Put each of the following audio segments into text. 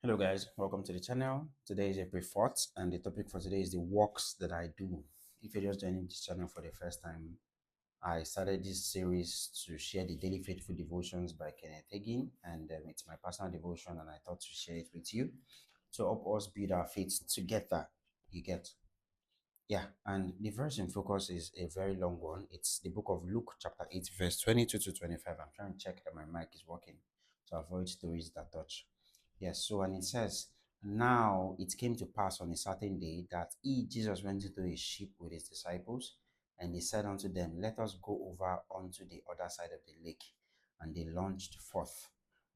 Hello guys, welcome to the channel. Today is April 4th and the topic for today is the works that I do. If you're just joining this channel for the first time, I started this series to share the daily faithful devotions by Kenneth Hagin, and it's my personal devotion and I thought to share it with you to help us build our faith together. You get? Yeah, and the verse in focus is a very long one. It's the book of Luke chapter 8 verse 22 to 25. I'm trying to check that my mic is working to avoid stories that touch. Yes, so and it says, now it came to pass on a certain day that he, Jesus, went into a ship with his disciples, and he said unto them, let us go over unto the other side of the lake. And they launched forth.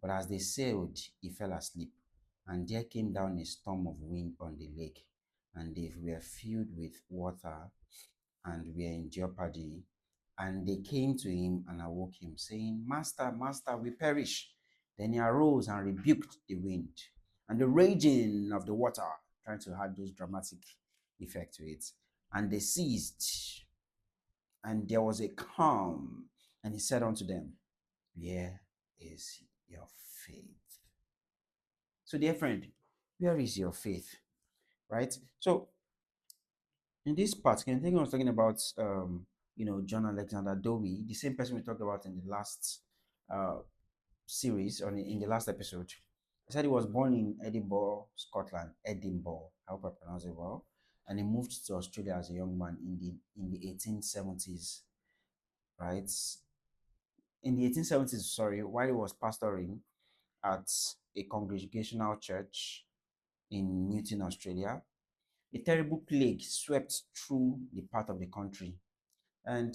But as they sailed, he fell asleep. And there came down a storm of wind on the lake, and they were filled with water and were in jeopardy. And they came to him and awoke him, saying, Master, Master, we perish. Then he arose and rebuked the wind and the raging of the water, trying to add those dramatic effect to it. And they ceased, and there was a calm. And he said unto them, where is your faith? So, dear friend, where is your faith? Right? So, in this part, I think I was talking about John Alexander Dowie, the same person we talked about in the last uh series or in the last episode. I said he was born in Edinburgh, Scotland. Edinburgh, I hope I pronounce it well. And he moved to Australia as a young man in the 1870s, right? In the 1870s, sorry, while he was pastoring at a congregational church in Newton, Australia, a terrible plague swept through the part of the country. And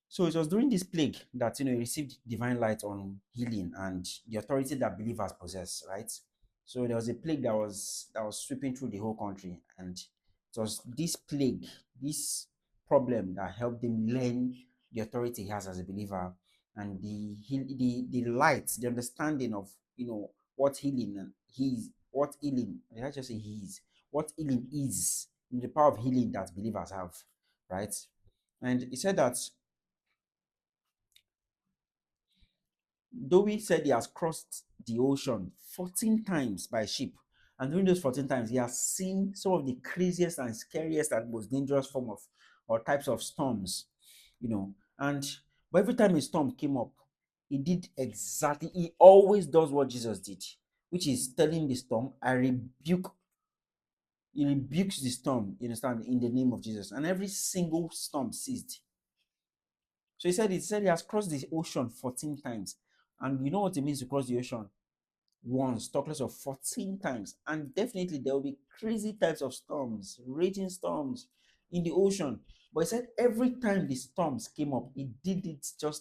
so it was during this plague that he received divine light on healing and the authority that believers possess, right? So there was a plague that was sweeping through the whole country, and it was this plague, this problem that helped him learn the authority he has as a believer and the light, the understanding of what healing is, what healing. Did I just say he is? What healing is, the power of healing that believers have, right? And he said that Dowie said he has crossed the ocean 14 times by ship. And during those 14 times, he has seen some of the craziest and scariest and most dangerous form of or types of storms, And but every time a storm came up, he always does what Jesus did, which is telling the storm, he rebukes the storm, you understand, in the name of Jesus. And every single storm ceased. So he said he has crossed the ocean 14 times. And you know what it means to cross the ocean once, talk less of 14 times. And definitely there will be crazy types of storms, raging storms in the ocean. But he said every time the storms came up, he did it just like